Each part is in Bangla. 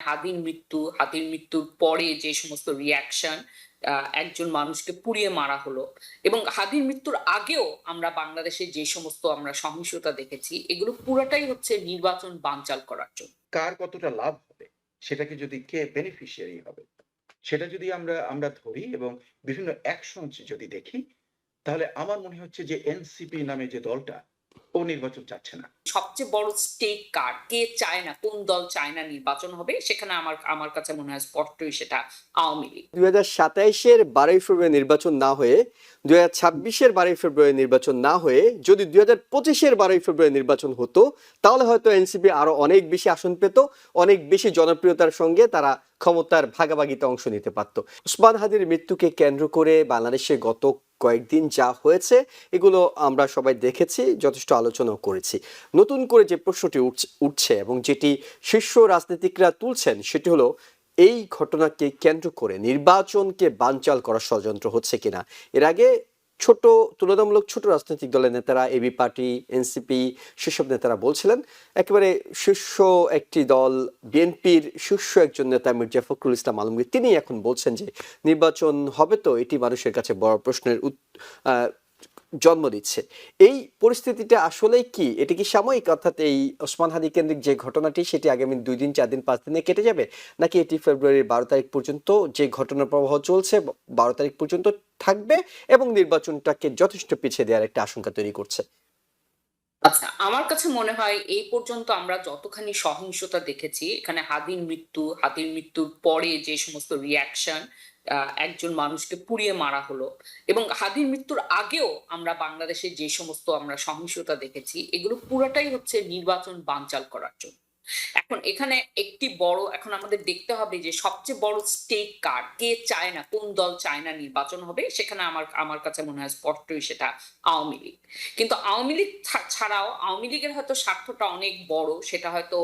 হাদির মৃত্যুর পরে যে সমস্ত রিঅ্যাকশন, একজন মানুষকে পুড়িয়ে মারা হলো এবং হাদির মৃত্যুর আগেও আমরা বাংলাদেশে যে সমস্ত আমরা সহিংসতা দেখেছি, এগুলো পুরাটাই হচ্ছে নির্বাচন বানচাল করার জন্য। কার কতটা লাভ হবে? সেটাকে যদি কে বেনিফিশিয়ারি হবে? সেটা যদি আমরা আমরা ধরি এবং বিভিন্ন অ্যাকশনস যদি দেখি, তাহলে আমার মনে হচ্ছে যে এনসিপি নামে যে দলটা, ও নির্বাচন চাচ্ছে না। সবচেয়ে বড় স্টেক কার, কে চায় না, কোন দল চায় না নির্বাচন হবে, সেখানে আমার আমার কাছে মনে হয় স্পষ্টই সেটা আওয়ামী লীগ। ২০২৭-এর ১২ই ফেব্রুয়ারি নির্বাচন না হয়ে ২০২৬-এর ১২ই ফেব্রুয়ারি নির্বাচন না হয়ে যদি ২০২৫-এর ১২ই ফেব্রুয়ারি নির্বাচন হতো, তাহলে হয়তো এনসিপি আরো অনেক বেশি আসন পেত, অনেক বেশি জনপ্রিয়তার সঙ্গে তারা ক্ষমতার ভাগাভাগিতে অংশ নিতে পারত। ওসমান হাদির মৃত্যুকে কেন্দ্র করে বাংলাদেশে গত কয়েকদিন যা হয়েছে, এগুলো আমরা সবাই দেখেছি, যথেষ্ট আলোচনাও করেছি। নতুন করে যে প্রশ্নটি উঠছে এবং যেটি শীর্ষ রাজনীতিকরা তুলছেন, সেটি হলো এই ঘটনাকে কেন্দ্র করে নির্বাচনকে বানচাল করার ষড়যন্ত্র হচ্ছে কিনা। এর আগে ছোট, তুলনামূলক ছোট রাজনৈতিক দলের নেতারা, এবি পার্টি, এনসিপি, সেসব নেতারা বলছিলেন। একেবারে শীর্ষ একটি দল বিএনপির শীর্ষ একজন নেতা মির্জা ফখরুল ইসলাম আলমগীর, তিনি এখন বলছেন যে নির্বাচন হবে তো, এটি মানুষের কাছে বড় প্রশ্নের জন্ম দিচ্ছে। এই পরিস্থিতিটা আসলেই কি, এটি কি সাময়িক, অর্থাৎ এই ওসমান হাদি কেন্দ্রিক যে ঘটনাটি সেটি আগামী 2 দিন 4 দিন 5 দিনে কেটে যাবে, নাকি এটি ফেব্রুয়ারির 12 তারিখ পর্যন্ত যে ঘটনার প্রবাহ চলছে 12 তারিখ পর্যন্ত থাকবে এবং নির্বাচনটাকে যথেষ্ট পিছিয়ে দেওয়ার একটা আশঙ্কা তৈরি করছে? আচ্ছা, আমার কাছে মনে হয় এই পর্যন্ত আমরা যতখানি সহিংসতা দেখেছি, এখানে হাদির মৃত্যুর পরে যে সমস্ত রিঅ্যাকশন, একজন মানুষকে পুড়িয়ে মারা হলো এবং হাদির মৃত্যুর আগেও আমরা বাংলাদেশে যে সমস্ত আমরা সহিংসতা দেখেছি, এগুলো পুরাটাই হচ্ছে নির্বাচন বানচাল করার জন্য। এখন এখানে এখন আমাদের দেখতে হবে যে সবচেয়ে বড় স্টেক কার, কে চায় না, কোন দল চায় না নির্বাচন হবে, সেখানে আমার আমার কাছে মনে হয় স্পষ্টই সেটা আওয়ামী লীগ। কিন্তু আওয়ামী লীগ ছাড়াও আওয়ামী লীগের হয়তো স্বার্থটা অনেক বড়, সেটা হয়তো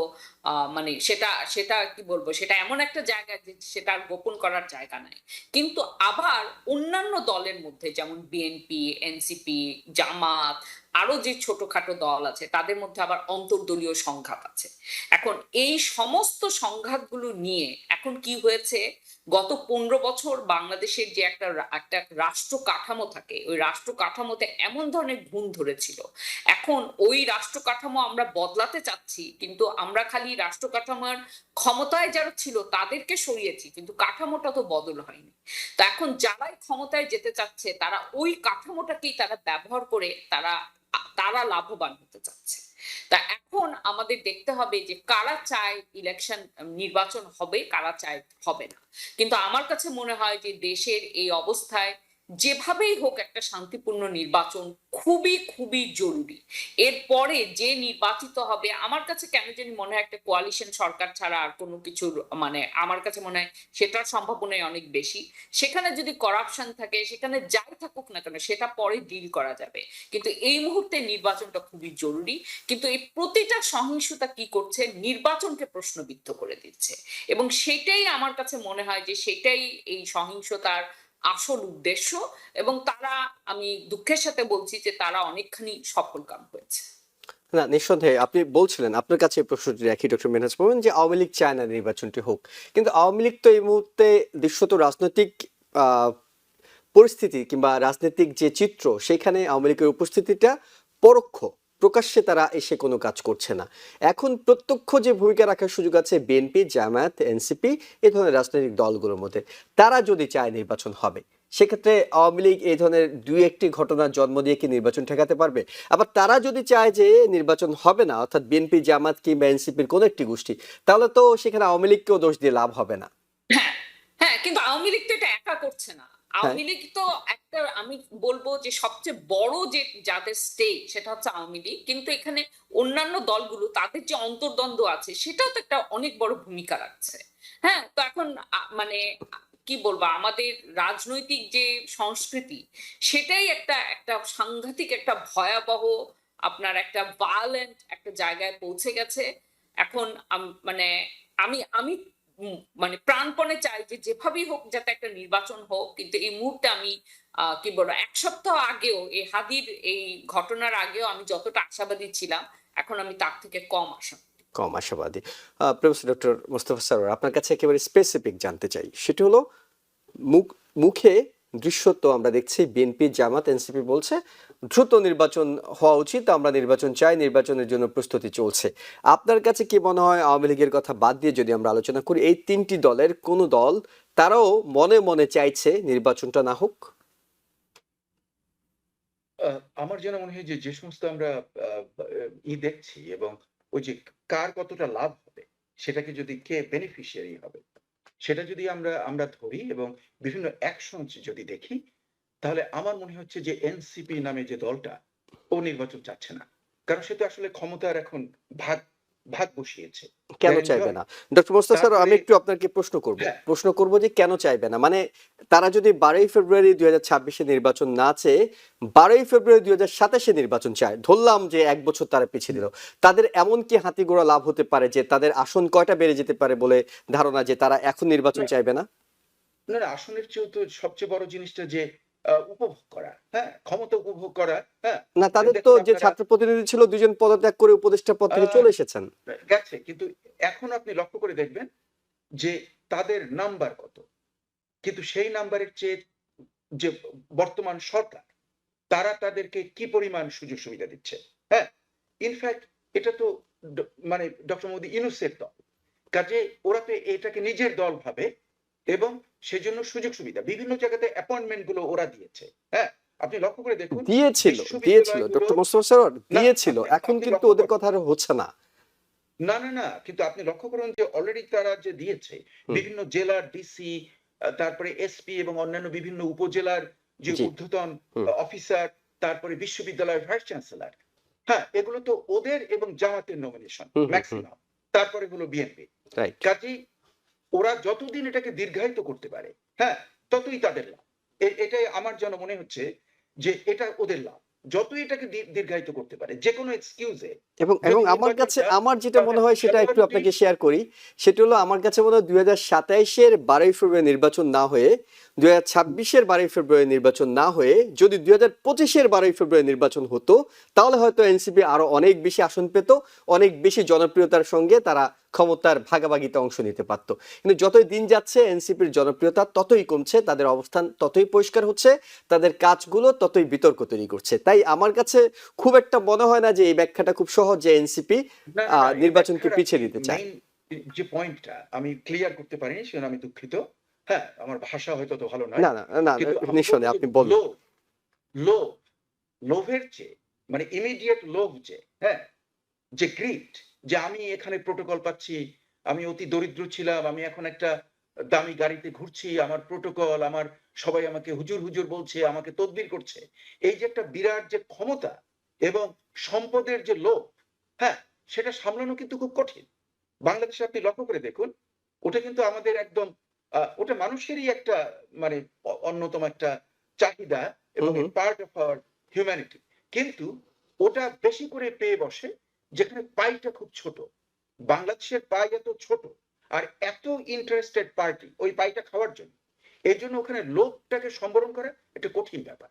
মানে সেটা সেটা কি বলবো, সেটা এমন একটা জায়গা যে সেটা আর গোপন করার জায়গা নাই। কিন্তু আবার অন্যান্য দলের মধ্যে যেমন বিএনপি, এনসিপি, জামাত, আরো যে ছোটখাটো দল আছে, তাদের মধ্যে আবার অন্তর্দলীয় সংঘাত আছে। এখন এই সমস্ত সংঘাতগুলো নিয়ে এখন কি হয়েছে, গত 15 বছর বাংলাদেশের যে একটা রাষ্ট্র কাঠামো থাকে, ওই রাষ্ট্র কাঠামোতে এমন ধরনের ঘুণ ধরেছিল। এখন ওই রাষ্ট্র কাঠামো আমরা বদলাতে চাচ্ছি, কিন্তু আমরা খালি রাষ্ট্র কাঠামোর ক্ষমতায় যারা ছিল তাদেরকে সরিয়েছি, কিন্তু কাঠামোটা তো বদল হয়নি। তো এখন যারাই ক্ষমতায় যেতে চাচ্ছে, তারা ওই কাঠামোটাকেই তারা ব্যবহার করে তারা তারা লাভবান হতে চাচ্ছে। তা এখন আমাদের দেখতে হবে যে কারা চায় নির্বাচন হবে, কারা চায় হবে না। কিন্তু আমার কাছে মনে হয় যে দেশের এই অবস্থায় যেভাবেই হোক একটা শান্তিপূর্ণ নির্বাচন খুবই খুবই জরুরি। এরপরে যে নির্বাচিত হবে, আমার কাছে কেন জানি মনে হয় একটা কোয়ালিশন সরকার ছাড়া আর কোনো কিছুর, মানে আমার কাছে মনে হয় সেটার সম্ভাবনাই অনেক বেশি। সেখানে যদি করাপশন থাকে, সেখানে যাই থাকুক না কেন, সেটা পরে ডিল করা যাবে। কিন্তু এই মুহূর্তে নির্বাচনটা খুবই জরুরি। কিন্তু এই প্রতিটা সহিংসতা কি করছে, নির্বাচনকে প্রশ্নবিদ্ধ করে দিচ্ছে এবং সেটাই আমার কাছে মনে হয় যে সেটাই এই সহিংসতার আসল উদ্দেশ্য। এবং তারা, আমি দুঃখের সাথে বলছি যে তারা অনেকখানি সফলকাম হয়েছে। না, নিঃসন্দেহে আপনি বলছিলেন, আপনার কাছে এই প্রশ্নটি রাখি ডক্টর মেহনাজ মোমেন, যে আওয়ামী লীগ চায় না নির্বাচনটি হোক, কিন্তু আওয়ামী লীগ তো এই মুহূর্তে দৃশ্যত রাজনৈতিক আহ পরিস্থিতি কিংবা রাজনৈতিক যে চিত্র, সেখানে আওয়ামী লীগের উপস্থিতিটা পরোক্ষ, প্রকাশ্যে তারা এসে কোনো কাজ করছে না। এখন প্রত্যক্ষ যে ভূমিকা রাখার সুযোগ আছে বিএনপি, জামায়াত, এনসিপি, এই ধরনের রাজনৈতিক দলগুলোর মধ্যে, তারা যদি চায় নির্বাচন হবে, সেক্ষেত্রে আওয়ামী লীগ এই ধরনের দুই একটি ঘটনার জন্ম দিয়ে কি নির্বাচন ঠেকাতে পারবে? আবার তারা যদি চায় যে নির্বাচন হবে না, অর্থাৎ বিএনপি, জামাত কিংবা এনসিপির কোনো একটি গোষ্ঠী, তাহলে তো সেখানে আওয়ামী লীগকেও দোষ দিয়ে লাভ হবে না। হ্যাঁ, হ্যাঁ, কিন্তু আওয়ামী লীগ তো এটা একা করছে না। হ্যাঁ, আওয়ামী লীগ তো একটা, আমি বলবো যে সবচেয়ে বড় যে যাদের স্টেক সেটা হচ্ছে আওয়ামী লীগ। কিন্তু এখানে অন্যান্য দলগুলো তাদের যে অন্তর্দ্বন্দ্ব আছে সেটাও তো একটা অনেক বড় ভূমিকা রাখছে। হ্যাঁ, তো এখন মানে কি বলবো, আমাদের রাজনৈতিক যে সংস্কৃতি, সেটাই একটা একটা সাংঘাতিক একটা ভয়াবহ, আপনার একটা ভায়োলেন্ট একটা জায়গায় পৌঁছে গেছে। এখন মানে আমি আমি মানে প্রাণপণে চাই যে যেভাবেই হোক যাতে একটা নির্বাচন হোক। কিন্তু এই মুহূর্তে আমি কি বলবো, 1 সপ্তাহ আগেও এই হাদির এই ঘটনার আগেও আমি যতটা আশাবাদী ছিলাম, এখন আমি তার থেকে কম আশাবাদী। কম আশাবাদী। প্রফেসর ডক্টর মোস্তফা সরোয়ার, আপনার কাছে একেবারে স্পেসিফিক জানতে চাই, সেটা হলো মুখ মুখে দৃশ্যত আমরা দেখছি বিএনপি, জামাত, এনসিপি বলছে দ্রুত নির্বাচন হওয়া উচিত, আমরা নির্বাচন চাই, নির্বাচনের জন্য প্রস্তুতি চলছে। আপনার কাছে কি মনে হয়, আওয়ামী লীগের কথা বাদ দিয়ে যদি আমরা আলোচনা করি, এই তিনটি দলের কোন দল তারাও মনে মনে চাইছে নির্বাচনটা না হোক? আমার যেন মনে হয় যে, যে সমস্ত আমরা আ দেখছি এবং ওই যে কার কতটা লাভ হবে, সেটাকে যদি কে বেনিফিশিয়ারি হবে, সেটা যদি আমরা আমরা ধরি এবং বিভিন্ন অ্যাকশনস যদি দেখি, তাহলে আমার মনে হচ্ছে যে এনসিপি নামে যে দলটা, ও নির্বাচন চাচ্ছে না। কারণ সে তো আসলে ক্ষমতার এখন ভাগ ভাগ বসিয়েছে। কেন প্ল্যান চাইবে জয়। না? ডক্টর মোস্তফা স্যার, আমি তারপরে একটু আপনাকে হ্যাঁ, প্রশ্ন করব যে কেন চাইবে না, মানে তারা যদি 12ই ফেব্রুয়ারি 2026-এ নির্বাচন না চেয়ে 12ই ফেব্রুয়ারি 2027-এ নির্বাচন চায়, ধরলাম যে এক বছর তারা পিছিয়ে দিল, তাদের এমন কি হাতিগোড়া লাভ হতে পারে যে তাদের আসন কয়টা বেড়ে যেতে পারে বলে ধারণা যে তারা এখন নির্বাচন না, চাইবে না? না, না, আসনের চেয়েও তো সবচেয়ে বড় জিনিসটা যে উপভোগ করা, হ্যাঁ? ক্ষমতা উপভোগ করা, হ্যাঁ? না, তাদের তো দেখুন যে আপনারা ছাত্র প্রতিনিধি ছিল দুজন পদত্যাগ করে উপদেষ্টা পদ আ থেকে চলে এসেছেন। গেছে। কিন্তু এখন আপনি লক্ষ্য করে দেখবেন যে তাদের নাম্বার কত। কিন্তু সেই নাম্বারের চেয়ে যে বর্তমান সরকার, তারা তাদেরকে কি পরিমাণ সুযোগ সুবিধা দিচ্ছে। হ্যাঁ? ইনফেক্ট এটা তো ড মানে ডক্টর মোহাম্মদ ইউনূসের দল। কাজেই ওরা তো এটাকে নিজের দল ভাবে এবং সেজন্য সুযোগ সুবিধা বিভিন্ন জায়গাতে অ্যাপয়েন্টমেন্ট গুলো ওরা দিয়েছে। হ্যাঁ? আপনি লক্ষ্য করে দেখুন দিয়েছিল বিশ্ববিদ্যালয়গুলো ডক্টর মোস্তফা সরোয়ার, না দিয়েছিল, আপনি এখন আপনি কিন্তু লক্ষ্য ওদের করুন। কথা আর হচ্ছে না। না, না, না। কিন্তু আপনি লক্ষ্য করুন যে অলরেডি তারা যে দিয়েছে, হুম, বিভিন্ন জেলার ডিসি, তারপরে এসপি এবং অন্যান্য বিভিন্ন উপজেলার যে জি, ঊর্ধ্বতন হুম, অফিসার, তারপরে বিশ্ববিদ্যালয়ের ভাইস চ্যান্সেলর। হ্যাঁ, এগুলো তো ওদের এবং জামাতের নমিনেশন হুম, হুম, হুম, মেক্সিমাম। তারপরে হলো বিএনপি। রাইট। কাজেই ওরা যতদিন এটাকে দীর্ঘায়িত করতে পারে, হ্যাঁ? ততই তাদের লাভ। এটাই আমার যেন মনে হচ্ছে যে এটা ওদের লাভ। যতই এটাকে দীর্ঘায়িত করতে পারে, যেকোনো এক্সকিউজ এ এবং যদি আমার কাছে নির্বাচনটা আমার যেটা তাদের মনে হয় সেটা একটু ফেব্রুয়ারিতেই আপনাকে শেয়ার করি। সেটা হলো, আমার কাছে মনে হয় 2027-এর 12ই ফেব্রুয়ারি নির্বাচন না হয়ে 2026-এর 12ই ফেব্রুয়ারি নির্বাচন না হয়ে যদি 2025-এর 12ই ফেব্রুয়ারি নির্বাচন হতো, তাহলে হয়তো এনসিপি আরো অনেক বেশি আসন পেত, অনেক বেশি জনপ্রিয়তার সঙ্গে তারা ক্ষমতার ভাগাভাগিতে অংশ নিতে পারত। কিন্তু যতই দিন যাচ্ছে এনসিপির জনপ্রিয়তা ততই কমছে, তাদের অবস্থান ততই পরিষ্কার হচ্ছে, তাদের কাজগুলো ততই বিতর্ক তৈরি করছে। তাই আমার কাছে খুব একটা মনে হয় না যে এই ব্যাখ্যাটা খুব সহজ যে এনসিপি না, না, না, এই নির্বাচনকে ব্যাখ্যার আপনি পিছিয়ে দিতে চায়। মেইন যে পয়েন্টটা আমি ক্লিয়ার করতে পারিনি সেজন্য আমি দুঃখিত। হ্যাঁ, আমার ভাষা হয়তো অত ভালো নয়। না, না, না, না, কিন্তু আমি বলব নিঃসন্দেহে যে আপনি বলুন। লোভ, লোভ, লোভের চেয়ে মানে ইমিডিয়েট লোভ যে, হ্যাঁ? যে গ্রিড যে আমি এখানে প্রোটোকল পাচ্ছি, আমি অতি দরিদ্র ছিলাম, আমি এখন একটা দামি গাড়িতে ঘুরছি, আমার প্রোটোকল, আমার সবাই আমাকে হুজুর, হুজুর বলছে, আমাকে তদবির করছে। এই যে একটা বিরাট যে ক্ষমতা এবং সম্পদের যে লোভ, হ্যাঁ? সেটা সামলানো কিন্তু খুব কঠিন। বাংলাদেশে আপনি লক্ষ্য করে দেখুন, ওটা কিন্তু আমাদের একদম ওটা মানুষেরই একটা মানে অন্যতম একটা চাহিদা হুম, এবং এ hmm. Part of our humanity. কিন্তু ওটা বেশি করে পেয়ে বসে যেখানে পাইটা খুব ছোট। বাংলাদেশের পাই এত ছোট আর এত ইন্টারেস্টেড পার্টি ওই পাইটা খাওয়ার জন্য। এজন্য ওখানে লোভটাকে সম্বরণ করা একটা কঠিন ব্যাপার।